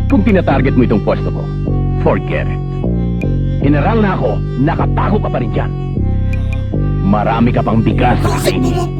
Kung tinatarget mo itong pwesto ko, forget it. General na ako, nakatago ka pa rin dyan. Marami ka pang bigas sa kakainin.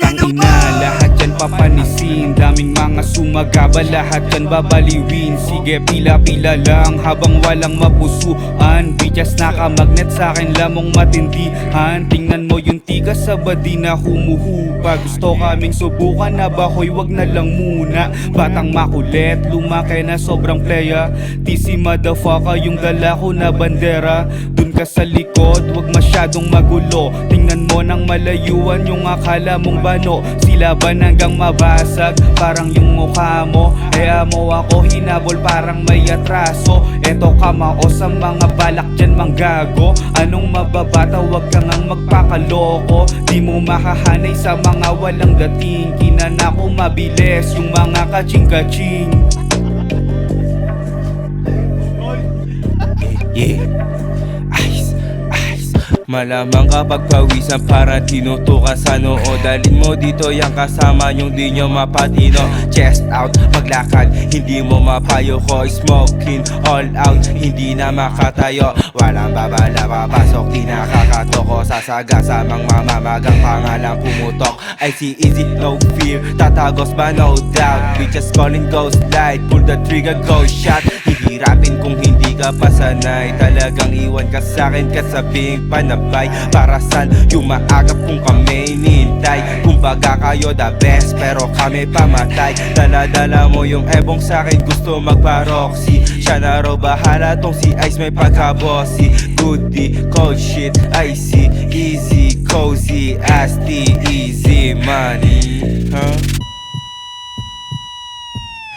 Ang ina, lahat yan papanisin. Daming mga sumagaba, lahat yan babaliwin. Sige, pila-pila lang habang walang mapusuan. Bidyas nakamagnet sa'kin lamang matindihan. Tingnan mo yung tigas sa badi na humuhupa. Gusto kaming subukan na bahoy, wag na lang muna. Batang makulit, lumaki na sobrang playa. TC motherfucker yung dala ko na bandera. Dun ka sa likod, wag masyadong magulo. Tingnan mo ng malayuan yung akala mong bano. Sila ba hanggang mabasag? Parang yung mukha mo. Kaya mo ako hinabol parang may atraso. Eto kamao sa mga balak dyan manggago. Anong mababata, wag kang ang magpakaloko. Di mo makahanay sa mga walang dating. Kinana ko mabilis yung mga kaching-kaching. Yeah. Malamang kapag pawisan para tinutukan sa noo. Dalin mo dito yung kasama yung di nyo mapatino. Chest out, maglakad, hindi mo mapayo ko. Smoking all out, hindi na makatayo. Walang babala, papasok, di nakakatoko. Sasaga sa mga mamamagang pangalang pumutok. I see easy, no fear, tatagos ba no doubt. We just calling ghost light, pull the trigger, go shot. Hihirapin kung hindi ka pasanay. Talagang iwan ka sa'kin kasabing panabay. Para saan yung maagap kung kami nintay. Kumbaga kayo the best pero kami pamatay. Dala-dala mo yung ebong sa'kin, gusto magparoxy. Siya na raw bahala tong si Ice may pagkabossy. Goodie, cold shit, icy, easy, cozy, asti, easy money, huh?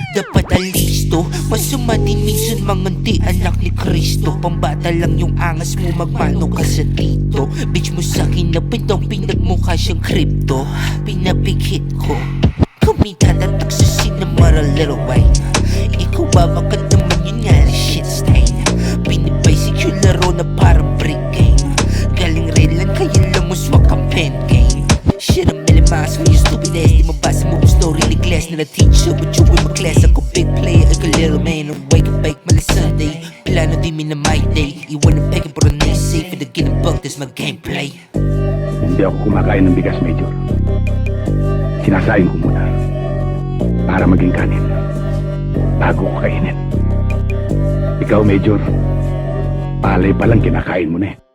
Dapat alisto, masama din minsan manganti anak ni Kristo. Pambata lang yung angas mo, magmano ka sa tito. Bitch mo sa'kin na pintong pinagmukha siyang crypto. Pinapikit ko, kumita na takso sinamara little wine. Ikaw ba baka naman yun nga na shit stain. Binibasic yung laro na parang brick game. Galing relan kaya lang mo swak ang pen game. Shit, I'm mas when you stupid ass. Di mabasa mo ang story ni class. Not a teacher but you in my class. Ako big player, ako little man. I'm wake and bake, mali Sunday. Plano di mi na my day. Iwan ang peking pero na-safe. Pwede ginabang, this my gameplay. Hindi ako kumakain ng bigas, Major. Sinasayin ko muna para maging kanin bago ko kainin. Ikaw, Major, palay pa lang kinakain mo na eh.